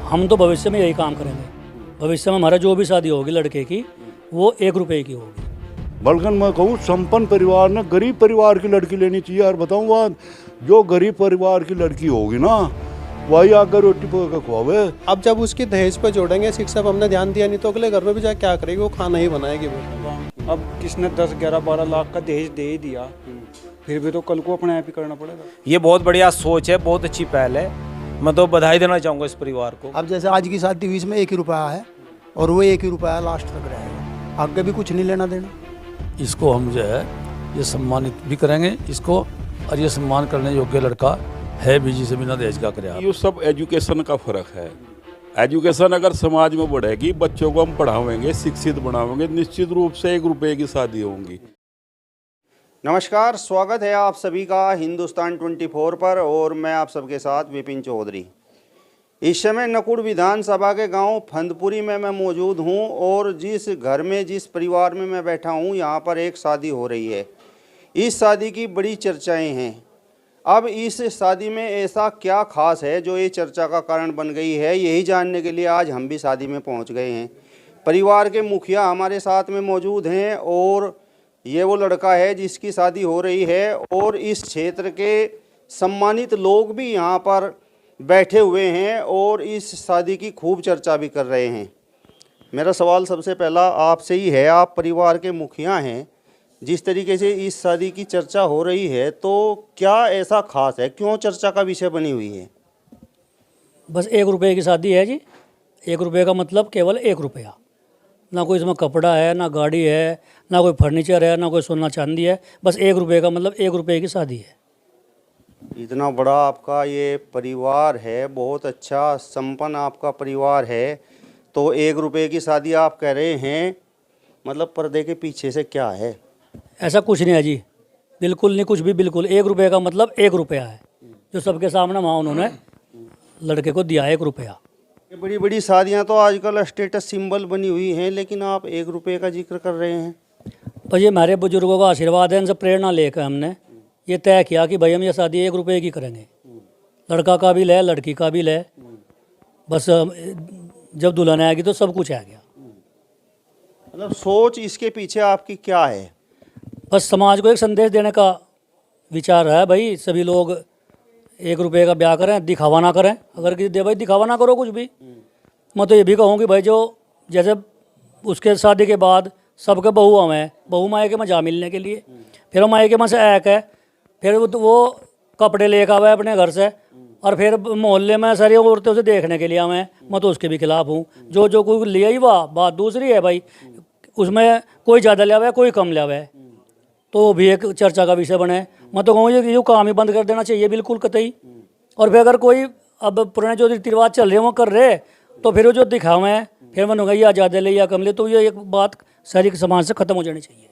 हम तो भविष्य में यही काम करेंगे। भविष्य में हमारा जो भी शादी होगी लड़के की वो 1 रुपए की होगी। बल्कि मैं कहूँ संपन्न परिवार ने गरीब परिवार की लड़की लेनी चाहिए। और बताऊँ बात, जो गरीब परिवार की लड़की होगी ना वही आकर रोटी पका के खुआवे। अब जब उसकी दहेज पर जोड़ेंगे, शिक्षा पर हमने ध्यान दिया नहीं तो अगले घर में भी जाकर क्या करेगी, वो खाना ही बनाएगी वो। अब किसने 10, 11, 12 लाख का दहेज दे ही दिया, फिर भी तो कल को अपने आप ही करना पड़ेगा। ये बहुत बढ़िया सोच है, बहुत अच्छी पहल है। मैं तो बधाई देना चाहूँगा इस परिवार को। अब जैसे आज की शादी हुई इसमें 1 ही रुपया है और वो 1 ही रुपया लास्ट तक रहेगा, आगे भी कुछ नहीं लेना देना। इसको हम जो है ये सम्मानित भी करेंगे इसको, और ये सम्मान करने योग्य लड़का है भी जिसे बिना दहेज का करे। ये सब एजुकेशन का फर्क है। एजुकेशन अगर समाज में बढ़ेगी, बच्चों को हम पढ़ावेंगे, शिक्षित बनावेंगे, निश्चित रूप से 1 रुपए की शादी होंगी। नमस्कार, स्वागत है आप सभी का हिंदुस्तान 24 पर और मैं आप सबके साथ विपिन चौधरी। इस समय नकुड़ विधानसभा के गांव फंदपुरी में मैं मौजूद हूं और जिस घर में जिस परिवार में मैं बैठा हूं यहां पर एक शादी हो रही है। इस शादी की बड़ी चर्चाएं हैं। अब इस शादी में ऐसा क्या खास है जो ये चर्चा का कारण बन गई है, यही जानने के लिए आज हम भी शादी में पहुंच गए हैं। परिवार के मुखिया हमारे साथ में मौजूद हैं और ये वो लड़का है जिसकी शादी हो रही है और इस क्षेत्र के सम्मानित लोग भी यहाँ पर बैठे हुए हैं और इस शादी की खूब चर्चा भी कर रहे हैं। मेरा सवाल सबसे पहला आपसे ही है, आप परिवार के मुखिया हैं, जिस तरीके से इस शादी की चर्चा हो रही है तो क्या ऐसा खास है, क्यों चर्चा का विषय बनी हुई है? बस 1 रुपए की शादी है जी। 1 रुपए का मतलब केवल 1 रुपया। ना कोई इसमें कपड़ा है, ना गाड़ी है, ना कोई फर्नीचर है, ना कोई सोना चांदी है। बस 1 रुपए का मतलब 1 रुपए की शादी है। इतना बड़ा आपका ये परिवार है, बहुत अच्छा संपन्न आपका परिवार है, तो 1 रुपए की शादी आप कह रहे हैं, मतलब पर्दे के पीछे से क्या है? ऐसा कुछ नहीं है जी, बिल्कुल नहीं, कुछ भी बिल्कुल। 1 रुपए का मतलब 1 रुपया है जो सबके सामने वहाँ उन्होंने लड़के को दिया 1 रुपया। ये बड़ी बड़ी शादियाँ तो आजकल स्टेटस सिंबल बनी हुई हैं, लेकिन आप 1 रुपए का जिक्र कर रहे हैं। तो ये हमारे बुजुर्गों का आशीर्वाद है, इनसे प्रेरणा लेकर हमने ये तय किया कि भाई हम ये शादी 1 रुपए की करेंगे। लड़का का भी ले, लड़की का भी ले, बस जब दुल्हन आएगी तो सब कुछ आ गया। मतलब सोच इसके पीछे आपकी क्या है? बस समाज को एक संदेश देने का विचार है भाई, सभी लोग 1 रुपए का ब्याह करें, दिखावा ना करें। अगर किसी दे भाई दिखावा ना करो कुछ भी। मैं तो ये भी कहूँ कि भाई जो जैसे उसके शादी के बाद सबके बहू आए, बहू मायके में जा मिलने के लिए, फिर वो मायके में से एक है, फिर वो कपड़े लेकर आवे अपने घर से और फिर मोहल्ले में सारी औरतें उसे देखने के लिए आवे। मैं तो उसके भी खिलाफ हूँ। जो कोई ले ही वाह, बात दूसरी है भाई, उसमें कोई ज़्यादा ले आवे कोई कम ले आवे, तो वो भी एक चर्चा का विषय बने। मैं तो कहूँ ये काम ही बंद कर देना चाहिए बिल्कुल कतई। और फिर अगर कोई अब पुराने जो रीति रिवाज चल रहे हैं वो कर रहे, तो फिर वो जो दिखावे हैं फिर मनोगा या ज़्यादा ले या कम ले, तो ये एक बात सारी समाज से ख़त्म हो जानी चाहिए।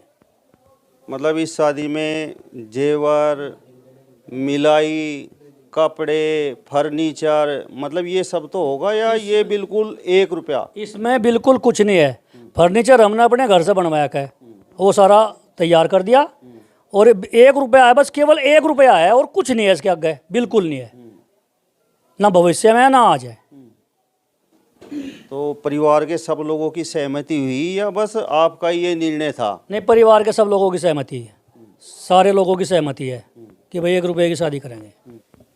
मतलब इस शादी में जेवर, मिलाई, कपड़े, फर्नीचर, मतलब ये सब तो होगा या ये बिल्कुल 1 रुपया? इसमें बिल्कुल कुछ नहीं है। फर्नीचर हमने अपने घर से बनवाया है, वो सारा तैयार कर दिया और 1 रुपया है, बस केवल 1 रुपया है और कुछ नहीं है इसके आगे, बिल्कुल नहीं है, ना भविष्य में है ना आज है। तो परिवार के सब लोगों की सहमति हुई या बस आपका ये निर्णय था? नहीं, परिवार के सब लोगों की सहमति है, सारे लोगों की सहमति है कि भाई 1 रुपये की शादी करेंगे।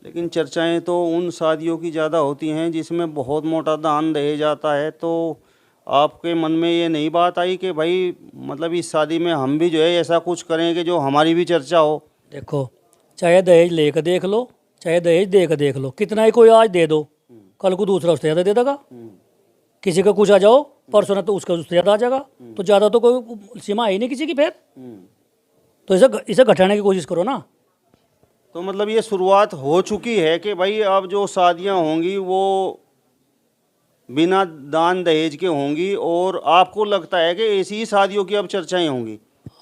लेकिन चर्चाएं तो उन शादियों की ज़्यादा होती हैं जिसमें बहुत मोटा दान दहेज जाता है, तो आपके मन में ये नहीं बात आई कि भाई मतलब इस शादी में हम भी जो है ऐसा कुछ करें कि जो हमारी भी चर्चा हो? देखो, चाहे दहेज लेकर देख लो, चाहे दहेज दे कर देख लो, कितना ही कोई आज दे दो, कल को दूसरा उससे ज़्यादा दे देगा। किसी का कुछ आ जाओ परसों ना तो उसका उससे ज़्यादा आ जाएगा, तो ज़्यादा तो कोई सीमा है ही नहीं किसी की। फिर तो इसे घटाने की कोशिश करो ना। तो मतलब ये शुरुआत हो चुकी है कि भाई अब जो शादियां होंगी वो बिना दान दहेज के होंगी, और आपको लगता है कि ऐसी ही शादियों की अब चर्चाएं होंगी?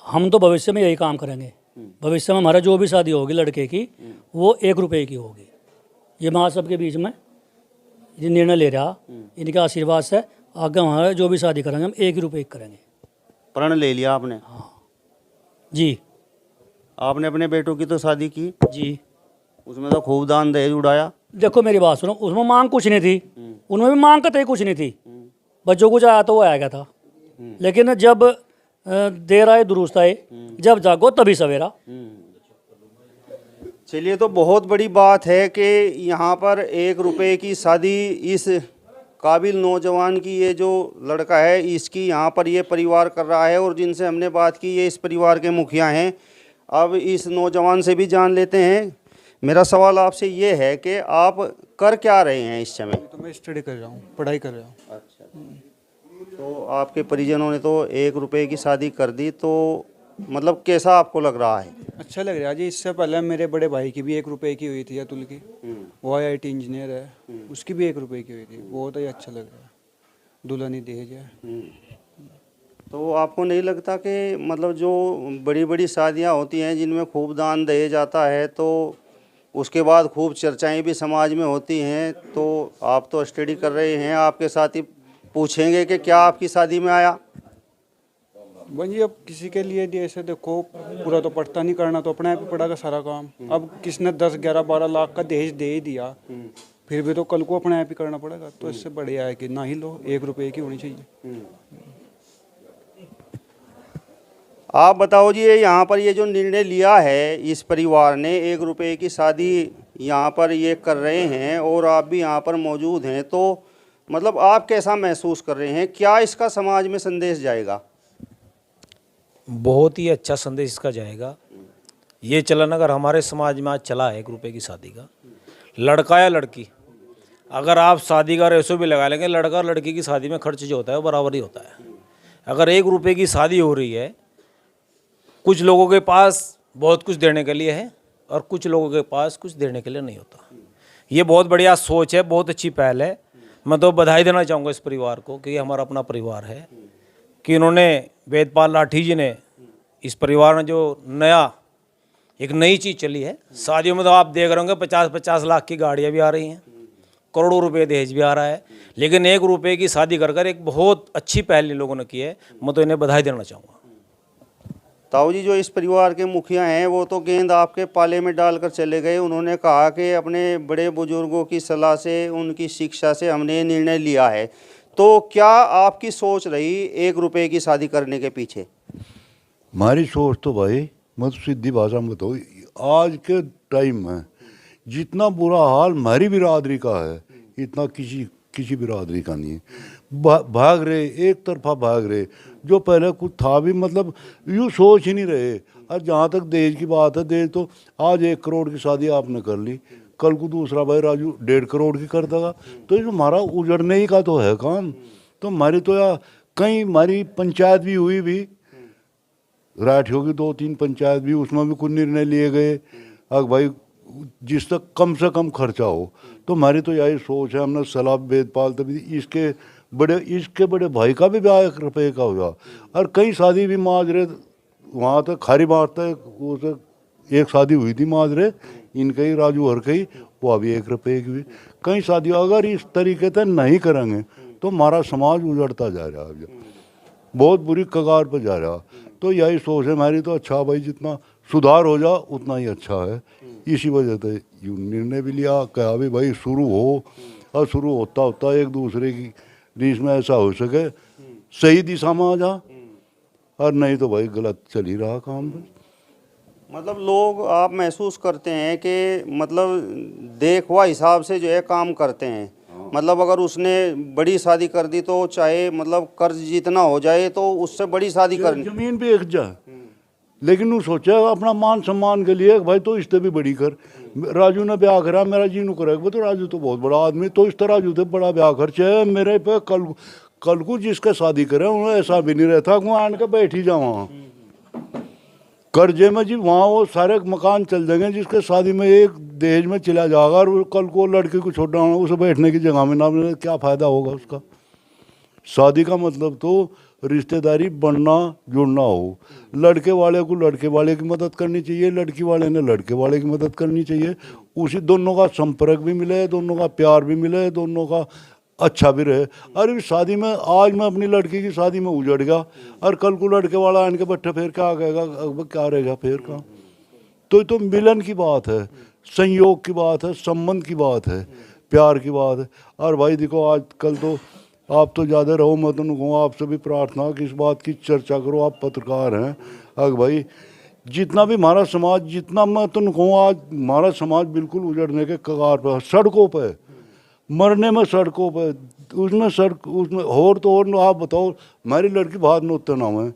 हम तो भविष्य में यही काम करेंगे। भविष्य में हमारा जो भी शादी होगी लड़के की वो 1 रुपए की होगी। ये मैं सबके बीच में ये निर्णय ले रहा, इनके आशीर्वाद से आगे हमारा जो भी शादी करेंगे हम 1 रुपए की करेंगे। प्रण ले लिया आपने? हाँ जी। आपने अपने बेटों की तो शादी की जी, उसमें तो खूब दान दहेज उड़ाया। देखो मेरी बात सुनो, उसमें मांग कुछ नहीं थी, उनमें भी मांग कतई कुछ नहीं थी, बच्चों कुछ आया तो वो आ गया था। लेकिन जब देर आए दुरुस्त आए, जब जागो तभी सवेरा। चलिए, तो बहुत बड़ी बात है कि यहाँ पर 1 रुपए की शादी इस काबिल नौजवान की, ये जो लड़का है इसकी यहाँ पर ये परिवार कर रहा है। और जिनसे हमने बात की, ये इस परिवार के मुखिया हैं। अब इस नौजवान से भी जान लेते हैं। मेरा सवाल आपसे ये है कि आप कर क्या रहे हैं इस समय? तो मैं स्टडी कर रहा हूँ, पढ़ाई कर रहा हूँ। अच्छा, तो आपके परिजनों ने तो 1 रुपए की शादी कर दी, तो मतलब कैसा आपको लग रहा है? अच्छा लग रहा है जी। इससे पहले मेरे बड़े भाई की भी 1 रुपए की हुई थी, अतुल की, वो IIT इंजीनियर है, उसकी भी 1 रुपए की हुई थी। बहुत ही अच्छा लग रहा है, दुल्हनी दहेज है। तो आपको नहीं लगता कि मतलब जो बड़ी बड़ी शादियां होती हैं जिनमें खूब दान दहेज आता है, तो उसके बाद खूब चर्चाएं भी समाज में होती हैं, तो आप तो स्टडी कर रहे हैं, आपके साथ ही पूछेंगे कि क्या आपकी शादी में आया? जी, अब किसी के लिए जैसे देखो, पूरा तो पढ़ता नहीं, करना तो अपने आप ही पड़ेगा सारा काम। अब किसने 10, 11, 12 लाख का दहेज दे ही दिया, फिर भी तो कल को अपने आप ही करना पड़ेगा। तो इससे बढ़िया है कि ना ही लो, 1 रुपए की होनी चाहिए। आप बताओ जी, ये यहाँ पर ये जो निर्णय लिया है इस परिवार ने, 1 रुपए की शादी यहाँ पर ये कर रहे हैं और आप भी यहाँ पर मौजूद हैं, तो मतलब आप कैसा महसूस कर रहे हैं? क्या इसका समाज में संदेश जाएगा? बहुत ही अच्छा संदेश इसका जाएगा। ये चलन अगर हमारे समाज में आज चला है 1 रुपए की शादी का, लड़का या लड़की, अगर आप शादी का रेशो भी लगा लेंगे, लड़का और लड़की की शादी में खर्च जो होता है वो बराबर ही होता है। अगर 1 रुपए की शादी हो रही है, कुछ लोगों के पास बहुत कुछ देने के लिए है और कुछ लोगों के पास कुछ देने के लिए नहीं होता। ये बहुत बढ़िया सोच है, बहुत अच्छी पहल है। मैं तो बधाई देना चाहूँगा इस परिवार को कि ये हमारा अपना परिवार है, कि इन्होंने वेदपाल लाठी जी ने, इस परिवार ने जो एक नई चीज़ चली है शादियों में। तो आप देख रहे होंगे 50-50 लाख की गाड़ियाँ भी आ रही हैं, करोड़ों रुपए दहेज भी आ रहा है, लेकिन 1 रुपए की शादी कर एक बहुत अच्छी पहल इन लोगों ने की है। मैं तो इन्हें बधाई देना चाहूँगा। ताऊ जी, जो इस परिवार के मुखिया हैं वो तो गेंद आपके पाले में डालकर चले गए। उन्होंने कहा कि अपने बड़े बुजुर्गों की सलाह से, उनकी शिक्षा से हमने ये निर्णय लिया है। तो क्या आपकी सोच रही 1 रुपए की शादी करने के पीछे? हमारी सोच तो भाई, मैं तो सीधी भाषा में बताऊँ, आज के टाइम में जितना बुरा हाल हमारी बिरादरी का है, इतना किसी बिरादरी का नहीं है। भाग रहे, एक तरफा भाग रहे। जो पहले कुछ था भी, मतलब यूँ सोच ही नहीं रहे। और जहाँ तक दहेज की बात है, दहेज तो आज 1 करोड़ की शादी आपने कर ली, कल को दूसरा भाई राजू 1.5 करोड़ की कर देगा, तो ये हमारा उजड़ने ही का तो है काम। तो हमारी तो यार कहीं हमारी पंचायत भी हुई भी, राठियों की 2-3 पंचायत भी, उसमें भी कुछ निर्णय लिए गए अब भाई जिस तक कम से कम खर्चा हो। तो हमारी तो यही सोच है, हमने सलाह वेदपाल तभी इसके बड़े भाई का भी ब्याह 1 रुपए का हुआ, और कई शादी भी माजरे वहाँ तक खारी बात है, वो एक शादी हुई थी माजरे इनके ही, राजू हर कई, वो अभी 1 रुपए की हुई। कई शादी अगर इस तरीके से नहीं करेंगे तो हमारा समाज उजड़ता जा रहा है, बहुत बुरी कगार पर जा रहा। तो यही सोच है हमारी। तो अच्छा भाई, जितना सुधार हो जा उतना ही अच्छा है। इसी वजह से यूँ निर्णय भी लिया, कहा भी भाई शुरू हो, और शुरू होता होता एक दूसरे की रीस में ऐसा हो सके सही दिशा में आ जा, और नहीं तो भाई गलत चल ही रहा काम। मतलब लोग, आप महसूस करते हैं कि मतलब देखवा हिसाब से जो है काम करते हैं। मतलब अगर उसने बड़ी शादी कर दी तो चाहे मतलब कर्ज जितना हो जाए तो उससे बड़ी शादी करनी, जमीन भी एक जाए, लेकिन वो सोचा अपना मान सम्मान के लिए भाई तो इससे भी बड़ी कर। राजू ने ब्याह करा, मेरा जी नु करेगा, तो राजू तो बहुत बड़ा आदमी, तो इस तरह राजू से बड़ा ब्याह खर्च है मेरे पे। कल को जिसका शादी करे उन्हें ऐसा भी नहीं रहता कि आन के बैठ ही जाओ कर्जे में जी, वहाँ वो सारे मकान चल जाएंगे जिसके शादी में एक दहेज में चला जाएगा, और कल को लड़के को छोड़ना होगा, उसे बैठने की जगह में ना मिले, क्या फ़ायदा होगा उसका। शादी का मतलब तो रिश्तेदारी बनना जुड़ना हो। लड़के वाले को लड़के वाले की मदद करनी चाहिए, लड़की वाले ने लड़के वाले की मदद करनी चाहिए। उसी दोनों का संपर्क भी मिले, दोनों का प्यार भी मिले, दोनों का अच्छा भी रहे। अरे शादी में आज मैं अपनी लड़की की शादी में उजड़ गया, और कल को लड़के वाला आन के बैठे फिर क्या कहेगा, क्या रहेगा फिर का। तो मिलन की बात है, संयोग की बात है, संबंध की बात है, प्यार की बात है। और भाई देखो आजकल तो आप तो ज़्यादा रहो, मैं तो कहूँ आपसे भी प्रार्थना कि इस बात की चर्चा करो, आप पत्रकार हैं। अगर भाई जितना भी हमारा समाज, जितना मैं तो कहूँ आज हमारा समाज बिल्कुल उजड़ने के कगार पर, सड़कों पर मरने में, सड़कों पर उसमें और तो और आप बताओ। हमारी लड़की भात नोते नाम है।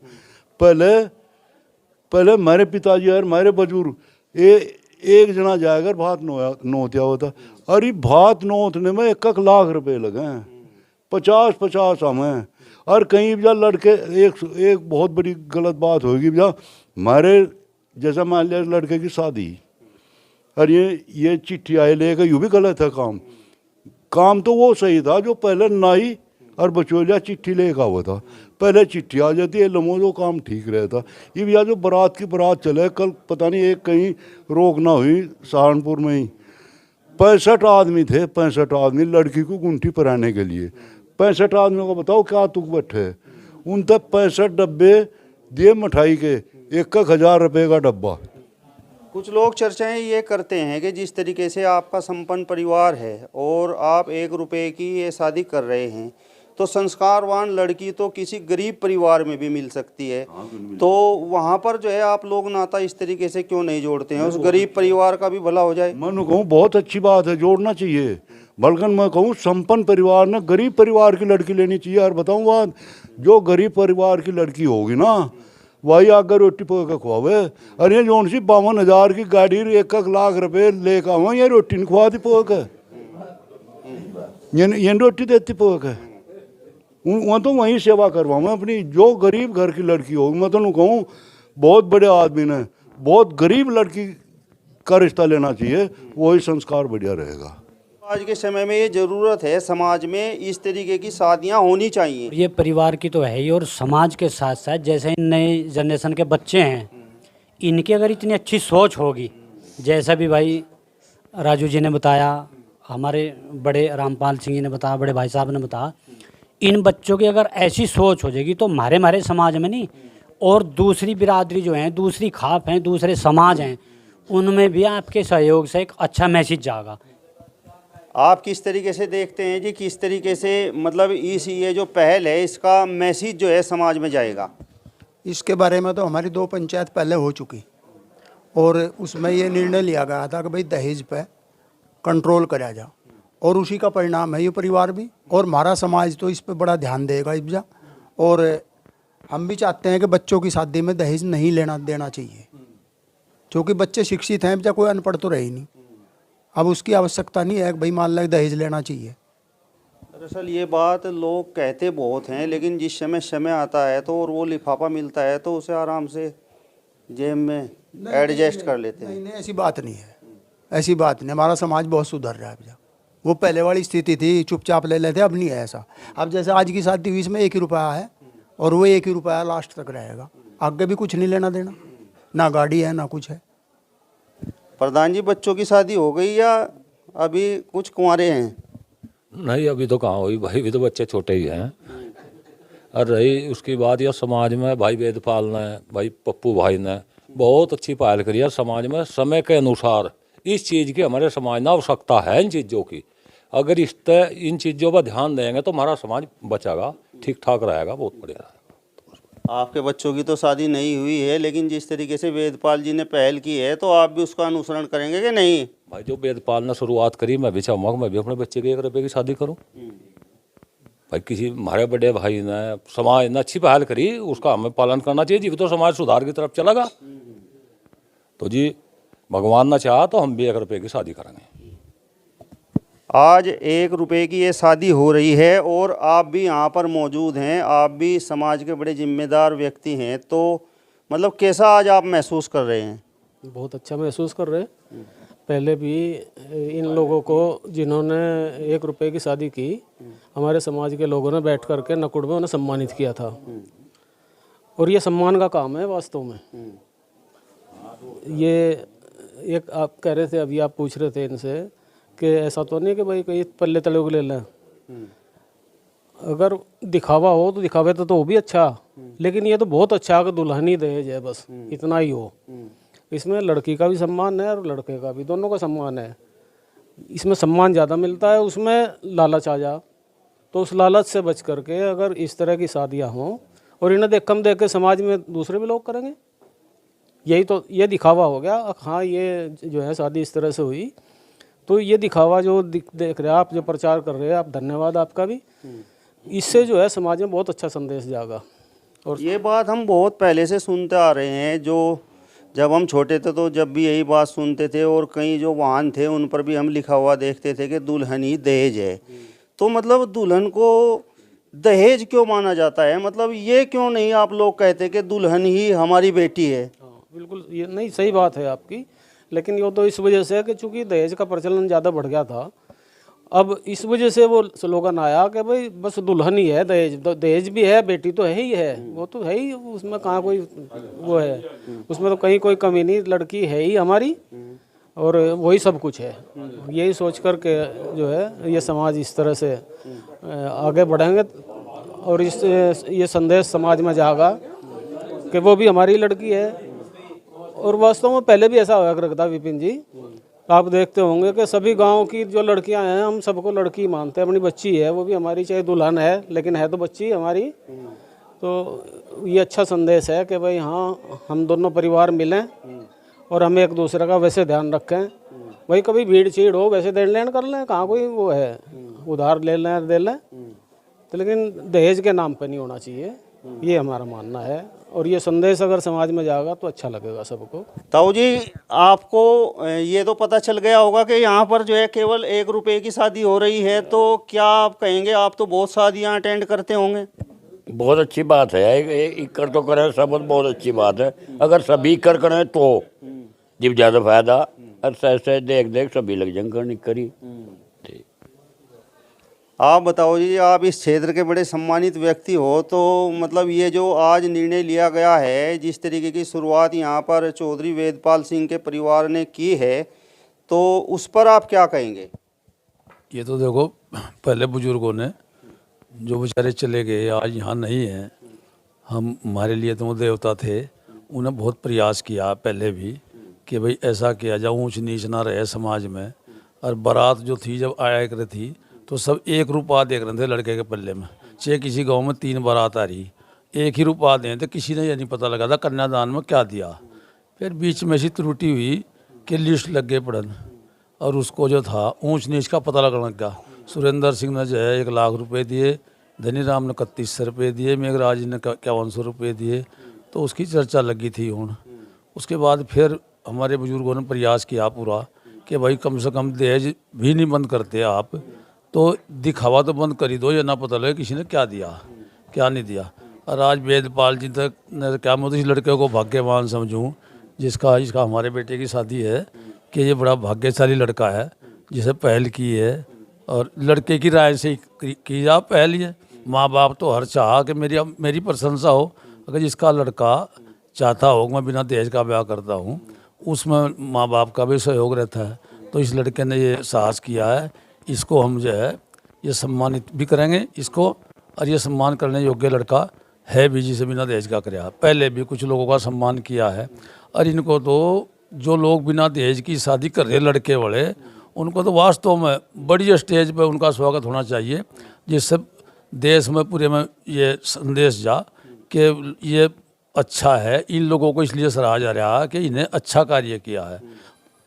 पहले हमारे पिताजी और हमारे बुजुर्ग एक जना जाएगा भात नोतिया होता। अरे भात नोतने में 1 लाख रुपए लगे हैं, 50 हमें। और कहीं भी लड़के एक बहुत बड़ी गलत बात होगी भैया, हमारे जैसा मान लिया लड़के की शादी, और ये चिट्ठी आए लेकर, यूँ भी गलत है काम तो वो सही था जो पहले नाई और बचोलिया चिट्ठी लेकर हुआ था। पहले चिट्ठी आ जाती है, लमो जो काम ठीक रहता। ये भैया जो बारात की बारात चले, कल पता नहीं एक कहीं रोक ना हुई सहारनपुर में ही 65 आदमी थे, 65 आदमी लड़की को गुंठी पहनाने के लिए। 65 आदमियों को बताओ क्या तुक बैठे। उन तक 65 डब्बे दिए मिठाई के, 1,000 रुपये का डब्बा। कुछ लोग चर्चाएं ये करते हैं कि जिस तरीके से आपका संपन्न परिवार है और आप 1 रुपए की ये शादी कर रहे हैं, तो संस्कारवान लड़की तो किसी गरीब परिवार में भी मिल सकती है। तो वहाँ पर जो है आप लोग नाता इस तरीके से क्यों नहीं जोड़ते हैं, उस गरीब परिवार का भी भला हो जाए। मैं कहूँ बहुत अच्छी बात है, जोड़ना चाहिए। बल्कि मैं कहूँ संपन्न परिवार ने गरीब परिवार की लड़की लेनी चाहिए। और बताऊँ बात, जो गरीब परिवार की लड़की होगी ना, वही आकर रोटी पका के खुआवे। अरे जोन सी 52,000 की गाड़ी 1 लाख रुपए लेकर आवा, ये रोटी नहीं खुआती पका के, ये रोटी देती पका के। वहाँ तो वहीं सेवा करवाऊँ अपनी। जो गरीब घर की लड़की होगी, मैं तो कहूँ बहुत बड़े आदमी ने बहुत गरीब लड़की का रिश्ता लेना चाहिए, वही संस्कार बढ़िया रहेगा। आज के समय में ये ज़रूरत है, समाज में इस तरीके की शादियाँ होनी चाहिए। ये परिवार की तो है ही, और समाज के साथ साथ जैसे नए जनरेशन के बच्चे हैं, इनकी अगर इतनी अच्छी सोच होगी, जैसा भी भाई राजू जी ने बताया, हमारे बड़े रामपाल सिंह जी ने बताया, बड़े भाई साहब ने बताया, इन बच्चों की अगर ऐसी सोच हो जाएगी तो हमारे समाज में नहीं, और दूसरी बिरादरी जो हैं, दूसरी खाप हैं, दूसरे समाज हैं, उनमें भी आपके सहयोग से एक अच्छा मैसेज जाएगा। आप किस तरीके से देखते हैं जी, किस तरीके से मतलब ये जो पहल है इसका मैसेज जो है समाज में जाएगा? इसके बारे में तो हमारी 2 पंचायत पहले हो चुकी, और उसमें ये निर्णय लिया गया था कि भाई दहेज पे कंट्रोल करा जा, और उसी का परिणाम है ये परिवार भी, और हमारा समाज तो इस पे बड़ा ध्यान देगा इब्जा। और हम भी चाहते हैं कि बच्चों की शादी में दहेज नहीं देना चाहिए, क्योंकि बच्चे शिक्षित हैं इब्जा, कोई अनपढ़ तो रहे ही नहीं। अब उसकी आवश्यकता नहीं है कि भाई मान लो दहेज लेना चाहिए। दरअसल ये बात लोग कहते बहुत हैं, लेकिन जिस समय आता है तो और वो लिफाफा मिलता है तो उसे आराम से जेब में एडजस्ट कर लेते हैं। नहीं, ऐसी बात नहीं है, ऐसी बात नहीं। हमारा समाज बहुत सुधर रहा है भैया। वो पहले वाली स्थिति थी, चुपचाप ले लेते, अब नहीं है ऐसा। अब जैसे आज की शादी हुई, इसमें 1 ही रुपया है, और वो 1 ही रुपया लास्ट तक रहेगा, आगे भी कुछ नहीं लेना देना, ना गाड़ी है ना कुछ है। प्रधान जी, बच्चों की शादी हो गई या अभी कुछ कुंवारे हैं? नहीं, अभी तो कहाँ हुई भाई, अभी तो बच्चे छोटे ही हैं। और रही उसकी बात, यह समाज में भाई वेदपाल ने, भाई पप्पू भाई ने बहुत अच्छी पहल करी है। समाज में समय के अनुसार इस चीज़ की हमारे समाज में आवश्यकता है, इन चीज़ों की। अगर इन चीज़ों पर ध्यान देंगे तो हमारा समाज बचेगा, ठीक ठाक रहेगा, बहुत बढ़िया। आपके बच्चों की तो शादी नहीं हुई है, लेकिन जिस तरीके से वेदपाल जी ने पहल की है तो आप भी उसका अनुसरण करेंगे कि नहीं? भाई जो वेदपाल ने शुरुआत करी, मैं भी चाहूँगा मैं भी अपने बच्चे के 1 रुपये की शादी करूँ। भाई किसी हमारे बड़े भाई ने, समाज ने अच्छी पहल करी, उसका हमें पालन करना चाहिए जी, तो समाज सुधार की तरफ चलेगा। तो जी भगवान ने चाहा तो हम भी 1 रुपये की शादी करेंगे। आज 1 रुपये की ये शादी हो रही है और आप भी यहाँ पर मौजूद हैं, आप भी समाज के बड़े जिम्मेदार व्यक्ति हैं, तो मतलब कैसा आज आप महसूस कर रहे हैं? बहुत अच्छा महसूस कर रहे हैं। पहले भी इन लोगों को, जिन्होंने 1 रुपये की शादी की, हमारे समाज के लोगों ने बैठ करके नकुड़ में उन्हें सम्मानित किया था, और ये सम्मान का काम है वास्तव में। ये एक आप कह रहे थे, अभी आप पूछ रहे थे इनसे कि ऐसा तो नहीं कि भाई कहीं पल्ले तले को ले लें। अगर दिखावा हो तो दिखावे तो वो भी अच्छा, लेकिन ये तो बहुत अच्छा कि दुल्हनी दहेज है, बस इतना ही हो। इसमें लड़की का भी सम्मान है और लड़के का भी, दोनों का सम्मान है। इसमें सम्मान ज़्यादा मिलता है, उसमें लालच आ जा तो उस लालच से बच करके अगर इस तरह की शादियाँ हों और इन्हें कम देख के समाज में दूसरे भी लोग करेंगे, यही तो ये दिखावा हो गया। हाँ, ये जो है शादी इस तरह से हुई तो ये दिखावा जो देख रहे हैं आप, जो प्रचार कर रहे हैं आप, धन्यवाद आपका भी। इससे जो है समाज में बहुत अच्छा संदेश जाएगा। और ये बात हम बहुत पहले से सुनते आ रहे हैं, जो जब हम छोटे थे तो जब भी यही बात सुनते थे, और कई जो वाहन थे उन पर भी हम लिखा हुआ देखते थे कि दुल्हन ही दहेज है। तो मतलब दुल्हन को दहेज क्यों माना जाता है? मतलब ये क्यों नहीं आप लोग कहते कि दुल्हन ही हमारी बेटी है? बिल्कुल, ये नहीं, सही बात है आपकी, लेकिन ये तो इस वजह से है कि चूंकि दहेज का प्रचलन ज़्यादा बढ़ गया था, अब इस वजह से वो स्लोगन आया कि भाई बस दुल्हन ही है, दहेज भी है, बेटी तो है ही है, वो तो है ही, उसमें कहाँ कोई वो है, उसमें तो कहीं कोई कमी नहीं, लड़की है ही हमारी और वही सब कुछ है। यही सोच कर के जो है ये समाज इस तरह से आगे बढ़ेंगे और ये संदेश समाज में जाएगा कि वो भी हमारी लड़की है। और वास्तव में पहले भी ऐसा होया करता विपिन जी, आप देखते होंगे कि सभी गांव की जो लड़कियां हैं हम सबको लड़की मानते हैं, अपनी बच्ची है, वो भी हमारी, चाहे दुल्हन है लेकिन है तो बच्ची हमारी। तो ये अच्छा संदेश है कि भाई हाँ, हम दोनों परिवार मिलें और हम एक दूसरे का वैसे ध्यान रखें। भाई कभी भीड़ चीड़ हो वैसे देन लेन कर लें, कहाँ कोई वो है, उधार ले लें दे लें, तो लेकिन दहेज के नाम पर नहीं होना चाहिए, ये हमारा मानना है। और ये संदेश अगर समाज में जाएगा तो अच्छा लगेगा सबको। ताऊ जी, आपको ये तो पता चल गया होगा कि यहाँ पर जो है केवल 1 रुपए की शादी हो रही है, तो क्या आप कहेंगे, आप तो बहुत शादियाँ अटेंड करते होंगे? बहुत अच्छी बात है, इक्कर तो करें सब, बहुत अच्छी बात है। अगर सभी इक्कर करें तो जब ज़्यादा फायदा, ऐसे देख देख सभी लग जाएंगे करी। आप बताओ जी, आप इस क्षेत्र के बड़े सम्मानित व्यक्ति हो, तो मतलब ये जो आज निर्णय लिया गया है, जिस तरीके की शुरुआत यहाँ पर चौधरी वेदपाल सिंह के परिवार ने की है, तो उस पर आप क्या कहेंगे? ये तो देखो, पहले बुजुर्गों ने जो बेचारे चले गए, आज यहाँ नहीं हैं, हमारे लिए तो वो देवता थे, उन्हें बहुत प्रयास किया पहले भी कि भाई ऐसा किया जाए, ऊंच नीच ना रहे समाज में। और बारात जो थी जब आया कर थी तो सब 1 रुपया देख रहे थे लड़के के पल्ले में, चाहे किसी गांव में 3 बारात आ रही, 1 ही रुपया दें, तो किसी ने ये नहीं पता लगा था कन्यादान में क्या दिया। फिर बीच में ऐसी त्रुटि हुई कि लिस्ट लग गए पड़न, और उसको जो था ऊंच नीच का पता लगने लगा। सुरेंद्र सिंह ने जो है 1 लाख रुपए दिए, धनीराम ने 3100 रुपये दिए, मेघराज ने 5100 रुपये दिए, तो उसकी चर्चा लगी थी। उसके बाद फिर हमारे बुजुर्गों ने प्रयास किया पूरा कि भाई कम से कम दहेज भी नहीं बंद करते आप, तो दिखावा तो बंद कर ही दो, ये ना पता लगे किसी ने क्या दिया क्या नहीं दिया। और आज वेदपाल जी तक ने क्या, मैं तो इस लड़के को भाग्यवान समझूं जिसका हमारे बेटे की शादी है, कि ये बड़ा भाग्यशाली लड़का है जिसे पहल की है, और लड़के की राय से की जा पहल है। माँ बाप तो हर चाह कि मेरी प्रशंसा हो, अगर जिसका लड़का चाहता हो मैं बिना दहेज का ब्याह करता हूँ, उसमें माँ बाप का भी सहयोग रहता है। तो इस लड़के ने ये साहस किया है, इसको हम जो है ये सम्मानित भी करेंगे इसको, और ये सम्मान करने योग्य लड़का है भी जिसे बिना दहेज का कराया। पहले भी कुछ लोगों का सम्मान किया है, और इनको तो जो लोग बिना दहेज की शादी कर रहे लड़के वाले, उनको तो वास्तव में बड़ी स्टेज पे उनका स्वागत होना चाहिए, जिससे देश में पूरे में ये संदेश जा कि ये अच्छा है। इन लोगों को इसलिए सराहा जा रहा है कि इन्हें अच्छा कार्य किया है।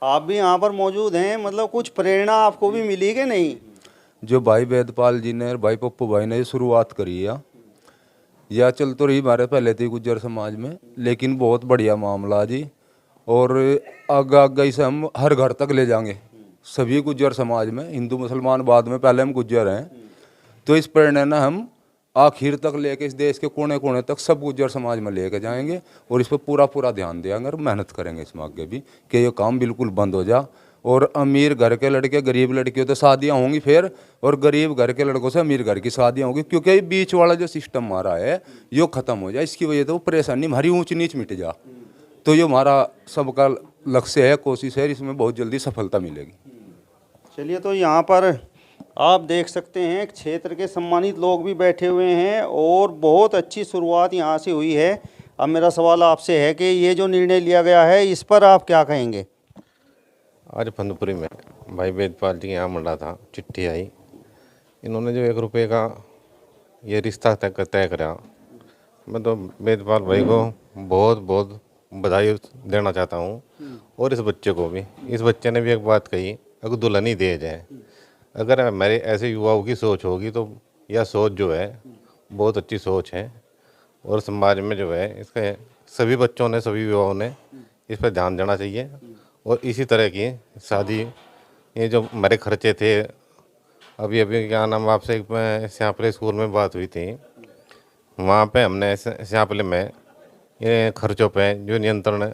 आप भी यहाँ पर मौजूद हैं, मतलब कुछ प्रेरणा आपको भी मिली कि नहीं? जो भाई वेदपाल जी ने और भाई पप्पू भाई ने शुरुआत करी है, यह चल तो रही हमारे पहले थी गुज्जर समाज में, लेकिन बहुत बढ़िया मामला जी, और आगे आगे इसे हम हर घर तक ले जाएंगे सभी गुज्जर समाज में। हिंदू मुसलमान बाद में, पहले हम गुज्जर हैं, तो इस प्रेरणा ने हम आखिर तक लेके इस देश के कोने कोने तक सब गुज्जर समाज में लेके जाएंगे, और इस पर पूरा ध्यान देंगे और मेहनत करेंगे इसमें आगे भी कि ये काम बिल्कुल बंद हो जा। और अमीर घर के लड़के गरीब लड़कियों तो शादियाँ होंगी फिर, और गरीब घर के लड़कों से अमीर घर की शादियाँ होंगी, क्योंकि ये बीच वाला जो सिस्टम हमारा है यो खत्म हो जाए। इसकी वजह से वो परेशानी हमारी ऊंच नीच मिट जा, तो ये हमारा सबका लक्ष्य है, कोशिश है, इसमें बहुत जल्दी सफलता मिलेगी। चलिए, तो यहाँ पर आप देख सकते हैं क्षेत्र के सम्मानित लोग भी बैठे हुए हैं, और बहुत अच्छी शुरुआत यहाँ से हुई है। अब मेरा सवाल आपसे है कि ये जो निर्णय लिया गया है इस पर आप क्या कहेंगे? आज फंदपुरी में भाई वेदपाल जी के यहाँ मंडा था, चिट्ठी आई, इन्होंने जो 1 रुपये का ये रिश्ता तय करा, मैं तो वेदपाल भाई को बहुत बहुत बधाई देना चाहता हूँ। और इस बच्चे को भी, इस बच्चे ने भी एक बात कही, अगर दुल्हन ही दे जाए, अगर हमारे ऐसे युवाओं की सोच होगी तो यह सोच जो है बहुत अच्छी सोच है। और समाज में जो है इसके सभी बच्चों ने, सभी युवाओं ने इस पर ध्यान देना चाहिए। और इसी तरह की शादी, ये जो हमारे खर्चे थे, अभी अभी क्या नाम आपसे एक श्यापले स्कूल में बात हुई थी, वहाँ पे हमने श्यापले में ये खर्चों पे जो नियंत्रण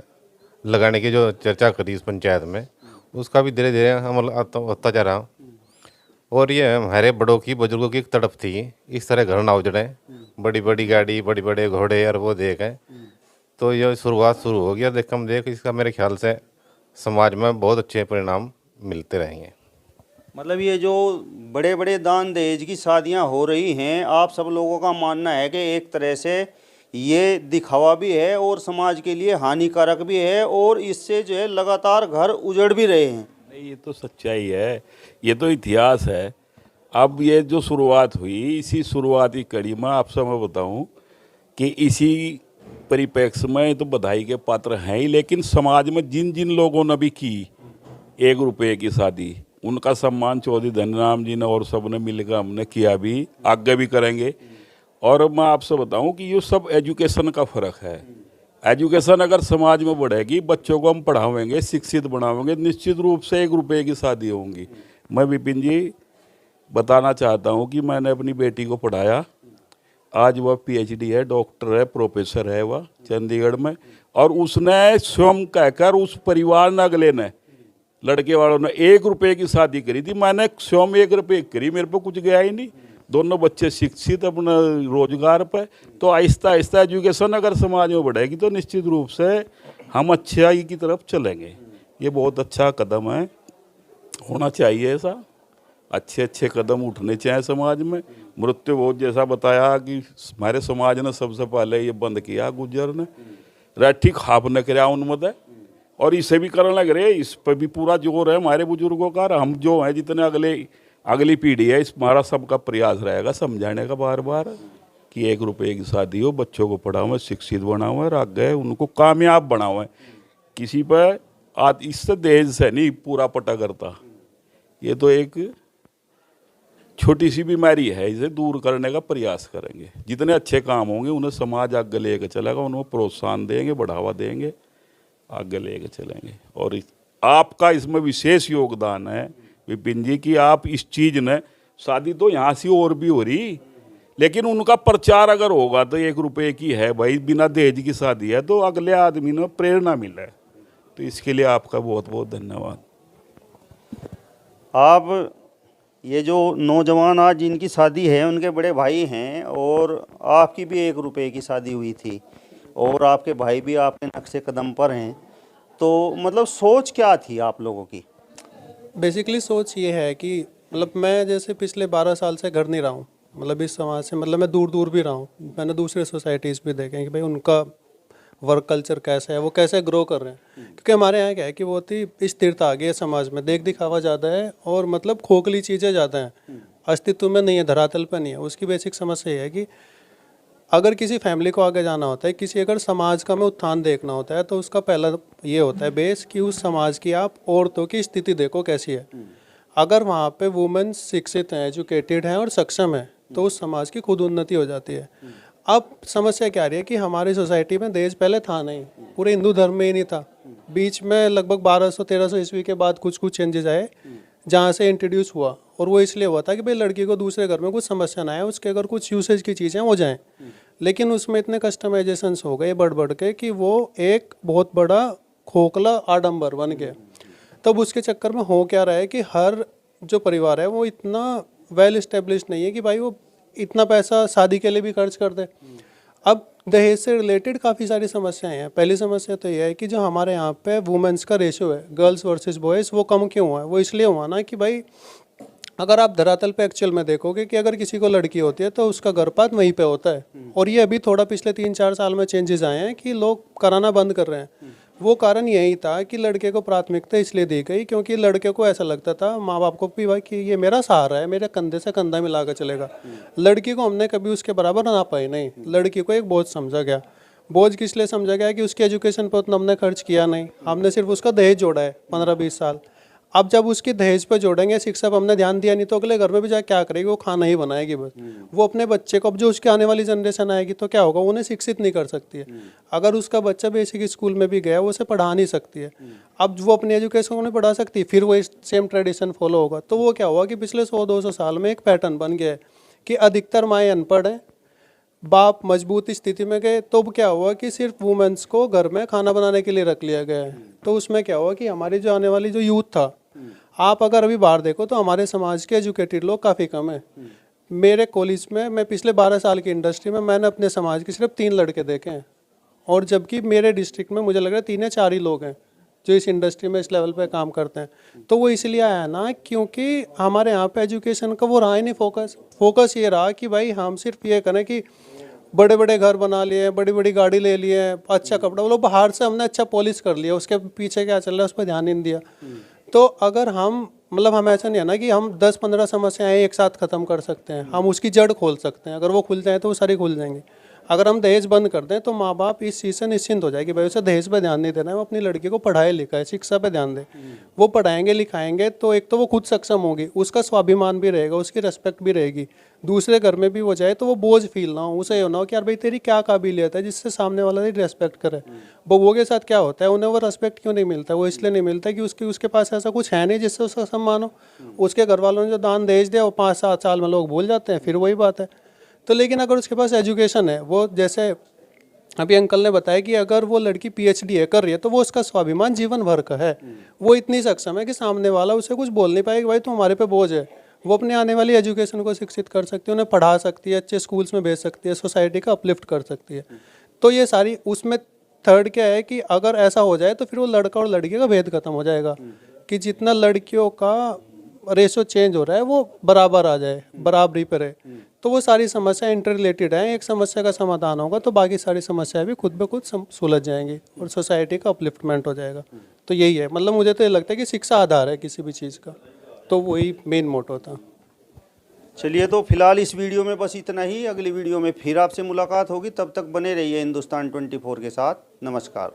लगाने की जो चर्चा करी इस पंचायत में, उसका भी धीरे धीरे अमल होता जा रहा। और ये हमारे बड़ों की, बुजुर्गों की एक तड़प थी, इस तरह घर ना उजड़े, बड़ी बड़ी गाड़ी, बड़े बड़े घोड़े और वो देखें, तो ये शुरुआत शुरू हो गया। देख इसका मेरे ख्याल से समाज में बहुत अच्छे परिणाम मिलते रहेंगे। मतलब ये जो बड़े बड़े दान दहेज की शादियां हो रही हैं, आप सब लोगों का मानना है कि एक तरह से ये दिखावा भी है और समाज के लिए हानिकारक भी है, और इससे जो है लगातार घर उजड़ भी रहे हैं। नहीं, ये तो सच्चाई है, ये तो इतिहास है। अब ये जो शुरुआत हुई, इसी शुरुआती कड़ी में आपसे मैं बताऊं कि इसी परिप्रेक्ष्य में तो बधाई के पात्र हैं ही, लेकिन समाज में जिन जिन लोगों ने भी की 1 रुपये की शादी, उनका सम्मान चौधरी धनीराम जी ने और सब ने मिलकर हमने किया भी, आगे भी करेंगे। और मैं आपसे बताऊं कि ये सब एजुकेशन का फ़र्क है। एजुकेशन अगर समाज में बढ़ेगी, बच्चों को हम पढ़ावेंगे, शिक्षित बनावेंगे, निश्चित रूप से 1 रुपये की शादी होंगी। मैं विपिन जी बताना चाहता हूं कि मैंने अपनी बेटी को पढ़ाया, आज वह PhD है, डॉक्टर है, प्रोफेसर है वह चंडीगढ़ में, और उसने स्वयं कहकर उस परिवार ने, अगले ने, लड़के वालों ने 1 रुपये की शादी करी थी। मैंने स्वयं 1 रुपये करी, मेरे पे कुछ गया ही नहीं। दोनों बच्चे शिक्षित, अपना रोजगार पे। तो आहिस्ता आहिस्ता एजुकेशन अगर समाज में बढ़ेगी तो निश्चित रूप से हम अच्छाई की तरफ चलेंगे। ये बहुत अच्छा कदम है, होना चाहिए ऐसा। अच्छे अच्छे कदम उठने चाहिए समाज में। मृत्यु बहुत जैसा बताया कि हमारे समाज ने सबसे पहले ये बंद किया, गुज्जर ने रैठी खाप न कराया उनमत है, और इसे भी करने लग रहे। इस पर भी पूरा जोर है हमारे बुजुर्गों का। हम जो हैं जितने अगली पीढ़ी है, इस हमारा सबका प्रयास रहेगा समझाने का बार बार कि 1 रुपये की शादी हो, बच्चों को पढ़ाओ, शिक्षित बनाओ और आगे उनको कामयाब बनाओ। किसी पर इससे दहेज से नहीं पूरा पटा करता। ये तो एक छोटी सी बीमारी है, इसे दूर करने का प्रयास करेंगे। जितने अच्छे काम होंगे उन्हें समाज आगे लेकर चलेगा, उन्हें प्रोत्साहन देंगे, बढ़ावा देंगे, आगे लेकर चलेंगे। और आपका इसमें विशेष योगदान है विपिन जी की आप इस चीज़ ने, शादी तो यहाँ से और भी हो रही, लेकिन उनका प्रचार अगर होगा तो 1 रुपये की है भाई, बिना दहेज की शादी है, तो अगले आदमी ने प्रेरणा मिले। तो इसके लिए आपका बहुत बहुत धन्यवाद। आप ये जो नौजवान आज जिनकी शादी है उनके बड़े भाई हैं, और आपकी भी 1 रुपये की शादी हुई थी, और आपके भाई भी आपके नक्शे कदम पर हैं, तो मतलब सोच क्या थी आप लोगों की? बेसिकली सोच ये है कि मतलब मैं जैसे पिछले 12 साल से घर नहीं रहा हूँ, मतलब इस समाज से, मतलब मैं दूर दूर भी रहा हूँ। मैंने दूसरे सोसाइटीज़ भी देखे हैं कि भाई उनका वर्क कल्चर कैसा है, वो कैसे ग्रो कर रहे हैं। क्योंकि हमारे यहाँ क्या है कि बहुत ही स्थिरता आ गई है समाज में, देख दिखावा ज़्यादा है और मतलब खोखली चीज़ें ज़्यादा हैं, अस्तित्व में नहीं है, धरातल पर नहीं है। उसकी बेसिक समस्या ये है कि अगर किसी फैमिली को आगे जाना होता है, किसी अगर समाज का में उत्थान देखना होता है, तो उसका पहला ये होता है बेस कि उस समाज की आप औरतों की स्थिति देखो कैसी है। अगर वहाँ पे वुमेन शिक्षित हैं, एजुकेटेड हैं और सक्षम है, तो उस समाज की खुद उन्नति हो जाती है। अब समस्या क्या आ रही है कि हमारी सोसाइटी में दहेज पहले था नहीं, पूरे हिंदू धर्म में ही नहीं था। बीच में लगभग 1200-1300 ईस्वी के बाद कुछ कुछ चेंजेस आए जहाँ से इंट्रोड्यूस हुआ, और वो इसलिए हुआ था कि भाई लड़की को दूसरे घर में कुछ समस्या ना आए, उसके अगर कुछ यूसेज की चीज़ें हो जाएं। लेकिन उसमें इतने कस्टमाइजेशंस हो गए बढ़ के कि वो एक बहुत बड़ा खोखला आडंबर बन गया। तब उसके चक्कर में हो क्या रहा है कि हर जो परिवार है वो इतना वेल इस्टेब्लिश नहीं है कि भाई वो इतना पैसा शादी के लिए भी खर्च कर दे। अब दहेज से रिलेटेड काफ़ी सारी समस्याएं हैं। पहली समस्या तो यह है कि जो हमारे यहाँ पे वुमेन्स का रेशियो है गर्ल्स वर्सेस बॉयज़, वो कम क्यों हुआ है? वो इसलिए हुआ ना कि भाई अगर आप धरातल पे एक्चुअल में देखोगे कि अगर किसी को लड़की होती है तो उसका गर्भपात वहीं पे होता है। और ये अभी थोड़ा पिछले 3-4 साल में चेंजेस आए हैं कि लोग कराना बंद कर रहे हैं। वो कारण यही था कि लड़के को प्राथमिकता इसलिए दी गई क्योंकि लड़के को ऐसा लगता था माँ बाप को भी भाई कि ये मेरा सहारा है, मेरे कंधे से कंधा मिला कर चलेगा। लड़की को हमने कभी उसके बराबर ना पाई नहीं, लड़की को एक बोझ समझा गया। बोझ किस लिए समझा गया कि उसकी एजुकेशन पर उतना हमने खर्च किया नहीं, हमने सिर्फ उसका दहेज जोड़ा है 15-20 साल। अब जब उसकी दहेज पे जोड़ेंगे, शिक्षा पर हमने ध्यान दिया नहीं तो अगले घर में भी जाके क्या करेगी, वो खाना ही बनाएगी बस। वो अपने बच्चे को, अब जो उसकी आने वाली जनरेशन आएगी तो क्या होगा, वो उन्हें शिक्षित नहीं कर सकती है। अगर उसका बच्चा बेसिक स्कूल में भी गया वो उसे पढ़ा नहीं सकती है। अब वो अपनी एजुकेशन को नहीं पढ़ा सकती, फिर वो सेम ट्रेडिशन फॉलो होगा। तो वो क्या हुआ कि पिछले 100-200 साल में एक पैटर्न बन गया है कि अधिकतर माएँ अनपढ़ हैं, बाप मजबूत स्थिति में गए, तो क्या हुआ कि सिर्फ वुमेन्स को घर में खाना बनाने के लिए रख लिया गया है। तो उसमें क्या हुआ कि हमारी जो आने वाली जो यूथ था, आप अगर अभी बाहर देखो तो हमारे समाज के एजुकेटेड लोग काफ़ी कम हैं। मेरे कॉलेज में, मैं पिछले 12 साल की इंडस्ट्री में, मैंने अपने समाज के सिर्फ 3 लड़के देखे हैं। और जबकि मेरे डिस्ट्रिक्ट में मुझे लग रहा है 3 या 4 ही लोग हैं जो इस इंडस्ट्री में इस लेवल पे काम करते हैं। तो वो इसलिए आया ना क्योंकि हमारे यहाँ पे एजुकेशन का वो रहा ही नहीं फोकस ये रहा कि भाई हम सिर्फ ये करें कि बड़े बड़े घर बना लिए, बड़ी बड़ी गाड़ी ले लिए, अच्छा कपड़ा, वो लोग बाहर से हमने अच्छा पॉलिश कर लिया, उसके पीछे क्या चल रहा है उस पर ध्यान नहीं दिया। तो अगर हम हम ऐसा नहीं है ना कि हम 10-15 समस्याएं एक साथ ख़त्म कर सकते हैं, हम उसकी जड़ खोल सकते हैं। अगर वो खुल जाए तो वो सारी खुल जाएंगी। अगर हम दहेज बंद कर दें तो माँ बाप इस चीज़ से निश्चिंत हो जाए कि भाई उसे दहेज पे ध्यान नहीं देना है, वो अपनी लड़की को पढ़ाए लिखाए, शिक्षा पे ध्यान दे। वो पढ़ाएंगे लिखाएंगे तो एक तो वो खुद सक्षम होगी, उसका स्वाभिमान भी रहेगा, उसकी रेस्पेक्ट भी रहेगी। दूसरे घर में भी वो जाए तो वो बोझ फील ना हो, उसे ये ना हो कि यार भाई तेरी क्या काबिलियत है जिससे सामने वाला तेरी रेस्पेक्ट करे। बउओं के साथ क्या होता है, उन्हें वो रेस्पेक्ट क्यों नहीं मिलता, वो इसलिए नहीं मिलता कि उसके पास ऐसा कुछ है नहीं जिससे उसका सम्मान हो। उसके घर वालों ने जो दान दहेज दिया वो 5-7 साल में लोग भूल जाते हैं, फिर वही बात है। तो लेकिन अगर उसके पास एजुकेशन है, वो जैसे अभी अंकल ने बताया कि अगर वो लड़की PhD है कर रही है तो वो उसका स्वाभिमान जीवन भर का है। वो इतनी सक्षम है कि सामने वाला उसे कुछ बोल नहीं पाएगा भाई तुम हमारे पे बोझ है। वो अपने आने वाली एजुकेशन को शिक्षित कर सकती है, उन्हें पढ़ा सकती है, अच्छे स्कूल्स में भेज सकती है, सोसाइटी का अपलिफ्ट कर सकती है। तो ये सारी, उसमें थर्ड क्या है कि अगर ऐसा हो जाए तो फिर वो लड़का और लड़की का भेद खत्म हो जाएगा कि जितना लड़कियों का रेशो चेंज हो रहा है वो बराबर आ जाए, बराबरी पर है। तो वो सारी समस्या इंटर रिलेटेड है। एक समस्या का समाधान होगा तो बाकी सारी समस्याएं भी खुद ब खुद सुलझ जाएंगी और सोसाइटी का अपलिफ्टमेंट हो जाएगा। तो यही है, मुझे तो ये लगता है कि शिक्षा आधार है किसी भी चीज़ का, तो वही मेन मोटो था। चलिए, तो फिलहाल इस वीडियो में बस इतना ही। अगली वीडियो में फिर आपसे मुलाकात होगी, तब तक बने रहिए हिंदुस्तान 24 के साथ। नमस्कार।